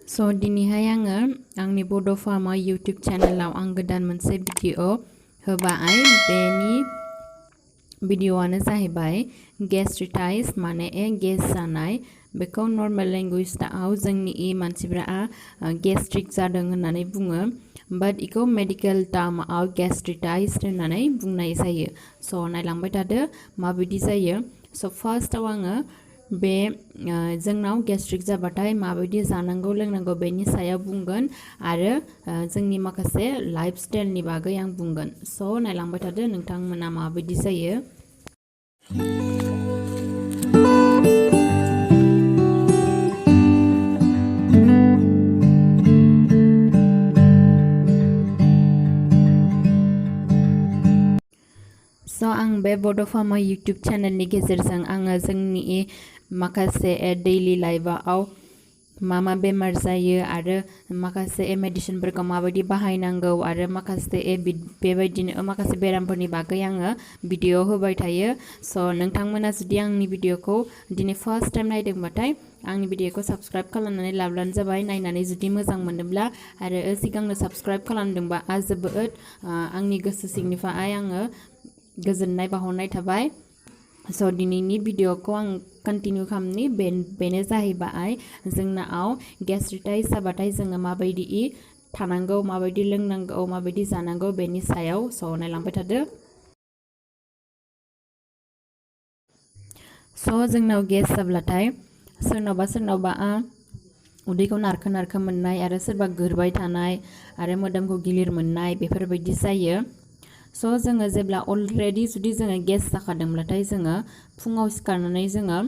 So दिनैहाय आङो आंनि बड' फार्मा YouTube चेनेलाव आं गोदान मोनसे भिडिअ होबाय। बेनि भिडिअआनो जाहैबाय गेस्ट्रिटाइस माने गेस जानाय। बेखौ नर्मेल लेंगुवेजआव जोंनि मानसिफ्रा गेस्ट्रिक जादों होननानै बुङो, बाट इखौ मेडिकेल टार्मआव गेस्ट्रिटाइस होननानै बुंनाय जायो। स' नायलांबाय थादो माबायदि जायो। स' फार्स्टआव आङो बे जोंनाव गेस्ट्रिक जाबाथाय माबायदि जानांगौ लोंनांगौ बेनि सायाव बुंगोन आरो जोंनि माखासे लाइफ स्टाइलनि बागै आं बुंगोन। स' नायलांबाय थादो नोंथांमोना माबायदि जायो। स' आं बे बड' फार्मा YouTube चेनेलनि गेजेरजों आङो जोंनि माखासे दैलि लाइफआव मा बेमार जायो आरो माखासे मेडिसिनफोरखौ माबायदि बाहायनांगौ आरो माखासे बेबायदिनो माखासे बेरामफोरनि बागै आङो भिडिअ होबाय थायो। स' नोंथांमोना जुदि आंनि भिडिअखौ दिनै फार्स्ट टाइम नायदोंबाथाय आंनि भिडिअखौ साबस्क्राइब खालामनानै लाब्लानो जाबाय। नायनानै जुदि मोजां मोनोब्ला आरो सिगांनो साबस्क्राइब खालामदोंबा जोबोद आंनि गोसो सिंनिफ्राय आङो गोजोननाय बावहरनाय थाबाय। स' दिनैनि भिडिअखौ आं कन्टिनिउ खालामनि। बेनो जाहैबाय जोंनाव गेस्ट्रिटाइस जाबाथाय जोङो माबायदि थानांगौ, माबायदि लोंनांगौ, माबायदि जानांगौ बेनि सायाव। स' नायलांबाय थादो। स' जोंनाव गेस जाब्लाथाय सोरनावबा उदैखौ नारखो नारखो मोननाय आरो सोरबा गोरबाय थानाय आरो मोदोमखौ गिलिर मोननाय बेफोरबायदि जायो। स' जोङो जेब्ला अलरेडि जुदि जोङो गेस जाखादोंब्लाथाय जोङो फुङाव सिखारनानै जोङो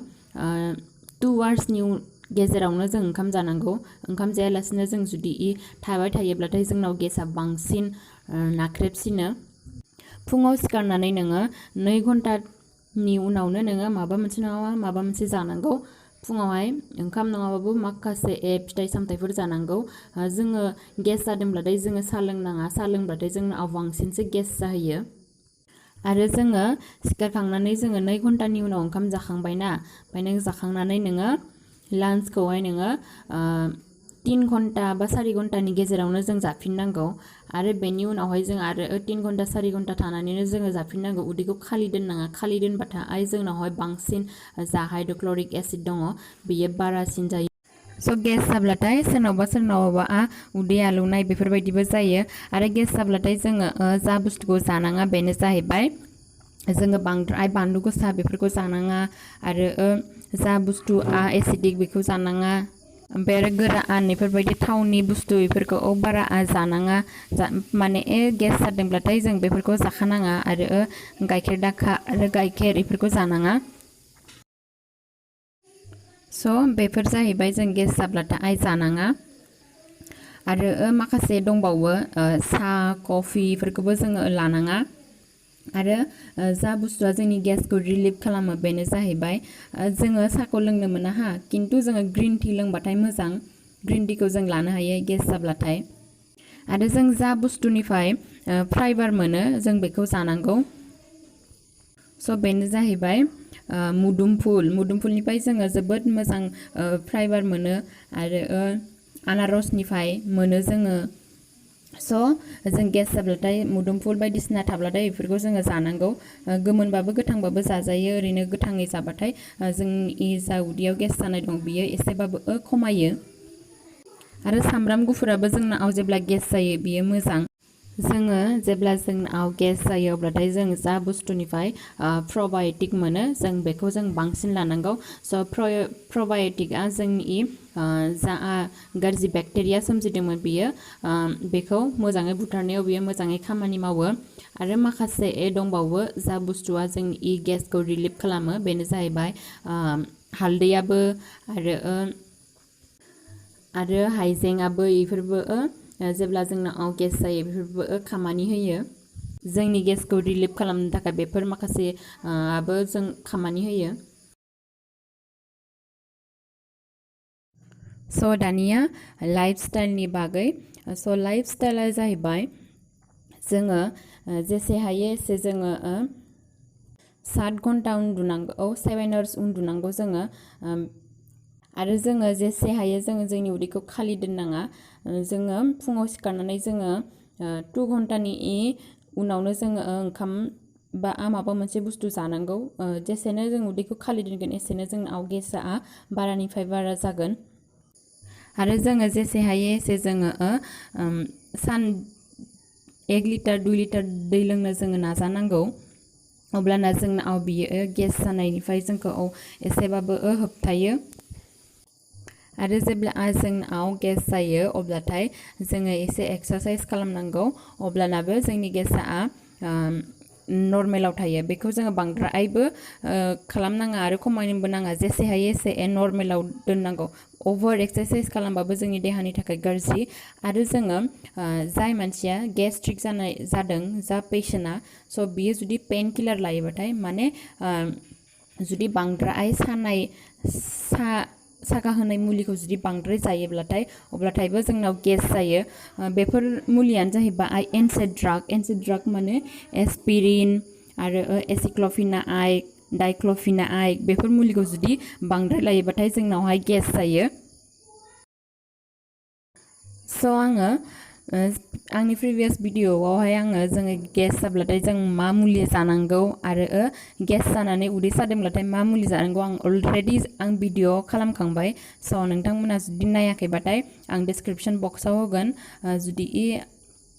2 आवार्सनि गेजेरावनो जों ओंखाम जानांगौ। ओंखाम जायालासिनो जों जुदि थाबाय थायोब्लाथाय जोंनाव गेसआ बांसिन नाख्रेबसिनो। फुङाव सिखारनानै नोङो 2 घन्टानि उनावनो नोङो माबा मोनसे नङा माबा मोनसे जानांगौ। फुङावहाय ओंखाम नङाबाबो माखासे फिथाइ सामथाइफोर जानांगौ। जोङो गेस जादोंब्लाथाय जोङो साहा लोंनाङा। साहा लोंब्लाथाय जोंनाव बांसिनसो गेस जाहैयो। आरो जोङो सिखारखांनानै जोङो 2 घन्टानि उनाव ओंखाम जाखांबायना, ओमफ्राय नों जाखांनानै नोङो लान्चखौहाय नोङो 3 घन्टा बा 4 घन्टानि गेजेरावनो जों जाफिननांगौ। आरो बेनि उनावहाय जों आरो 3 घन्टा 4 घन्टा थानानैनो जोङो जाफिननांगौ। उदैखौ खालि दोननाङा। खालि दोनबाथाय जोंनावहाय बांसिन जा हाइड्र'क्लरिक एसिड दङ बेयो बारासिन जायो। स' गेस जाब्लाथाय सोरनावबा उदै आलौनाय बेफोरबायदिबो जायो। आरो गेस जाब्लाथाय जोङो जा बुस्थुखौ जानाङा बेनो जाहैबाय जोङो बांद्राय बानलु गोसा बेफोरखौ जानाङा आरो जा बुस्थुआ एसिडिक बेखौ जानाङा। ओमफ्राय आरो गोरान बेफोरबायदि थावनि बुस्थु बेफोरखौ बारा जानाङा। माने गेस जादोंब्लाथाय जों बेफोरखौ जाखानाङा। आरो गाइखेर दाखा आरो गाइखेर बेफोरखौ जानाङा। स' बेफोर जाहैबाय जों गेस जाब्लाथाय जानाङा। आरो माखासे दंबावो साहा कफिफोरखौबो जोङो लानाङा। आरो जा बुस्थुआ जोंनि गेसखौ रिलिफ खालामो बेनो जाहैबाय जोङो साहाखौ लोंनो मोना खिन्थु जोङो ग्रिन टि लोंबाथाय मोजां। ग्रिन टिखौ जों लानो हायो गेस जाब्लाथाय। आरो जों जा बुस्थुनिफ्राय फाइबार मोनो जों बेखौ जानांगौ। स' बेनो जाहैबाय मुदुमफुलनिफ्राय जोङो जोबोद मोजां फाइबार मोनो। आरो आनारसनिफ्राय मोनो जोङो। स' जों गेस जाब्लाथाय मुदुमफुल बायदिसिना थाब्लाथाय बेफोरखौ जोङो जानांगौ। गोमोनबाबो गोथांबाबो जाजायो। ओरैनो गोथाङै जाबाथाय जोंनि जा उदैयाव गेस जानाय दं बियो एसेबाबो खमायो। आरो सामब्राम गुफुराबो जोंनाव जेब्ला गेस जायो बियो मोजां। जोङो जेब्ला जोंनाव गेस जायो अब्लाथाय जों जा बुस्थुनिफ्राय प्रबाय'टिक मोनो जों बेखौ जों बांसिन लानांगौ। स' प्रबाय'टिकआ जोंनि जा गाज्रि बेक्टेरिया सोमजिदोंमोन बियो बेखौ मोजाङै बुथारनायाव बियो मोजाङै खामानि मावो। आरो माखासे दंबावो जा बुस्थुआ जोंनि गेसखौ रिलिफ खालामो बेनो जाहैबाय हालदैयाबो आरो हाइजेंआबो बेफोरबो जेब्ला जोंनाव गेस जायो बेफोरबो खामानि होयो। जोंनि गेसखौ रिलिफ खालामनो थाखाय बेफोर माखासे आबो जों खामानि होयो। स' दानिया लाइफ स्टाइलनि बागै। स' लाइफ स्टाइला जाहैबाय जोङो जेसे हायो एसे जोङो 7 घन्टा उन्दुनांगौ, 7 आवार्स उन्दुनांगौ जोङो। आरो जोङो जेसे हायो जोङो जोंनि उदैखौ खालि दोननाङा जोङो फुङाव सिखारनानै जोङो 2 घन्टानि उनावनो जोङो ओंखाम बा माबा मोनसे बुस्थु जानांगौ जेसेनो जों उदैखौ खालि दोनगोन एसेनो जोंनाव गेसआ बारानिफ्राय बारा जागोन आरो जोङो जेसे हायो एसे जोङो 1 लिटार 2 लिटार दै लोंनो जोङो नाजानांगौ अब्लाना जोंनाव बियो गेस जानायनिफ्राय जोंखौ एसेबाबो होबथायो आरो जेब्ला जोंनाव गेस जायो अब्लाथाय जोङो एसे एक्सारसाइज खालामनांगौ अब्लानाबो जोंनि गेसआ नर्मेलाव थायो बेखौ जोङो बांद्रायबो खालामनाङा आरो खमायनोबो नाङा जेसे हायो एसे नर्मेलाव दोननांगौ अभार एक्सारसाइज खालामबाबो जोंनि देहानि थाखाय गाज्रि आरो जोङो जाय मानसिया गेस्ट्रिक जादों जा पेशेन्टआ स' बियो जुदि पेन किलार लायोबाथाय माने जुदि बांद्राय सागा होनाय मुलिखौ जुदि बांद्राय जायोब्लाथाय अब्लाथायबो जोंनाव गेस जायो बेफोर मुलियानो जाहैबाय एनसाइड ड्राग माने एस्पिरिन आरो एसिक्ल'फिनाक डाइक्ल'फिनाक बेफोर मुलिखौ जुदि बांद्राय लायोबाथाय जोंनावहाय गेस जायो स' आङो आंनि प्रिभियास भिडिअ'आवहाय जोङो गेस जाब्लाथाय जों मा मुलि जानांगौ आरो गेस जानानै उदै सादोंब्लाथाय मा मुलि जानांगौ आं अलरेडि भिडिअ खालामखांबाय स' नोंथांमोना जुदि नायाखैबाथाय आं डिसक्रिपसन बक्सआव होगोन जुदि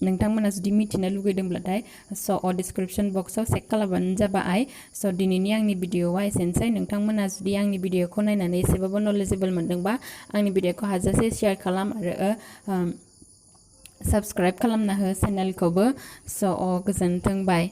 नोंथांमोना जुदि मिथिनो लुगैदोंब्लाथाय स' डिसक्रिपसन बक्सआव चेक खालामबानो जाबाय स' दिनैनि आंनि भिडिअआ एसेनोसै नोंथांमोना जुदि आंनि भिडिअखौ नायनानै एसेबाबो नलेजेबोल मोनदोंबा आंनि भिडिअखौ हाजासे शेयार खालाम आरो साबस्क्राइब खालामना हो चेनेलखौबो स' गोजोन्थों बाय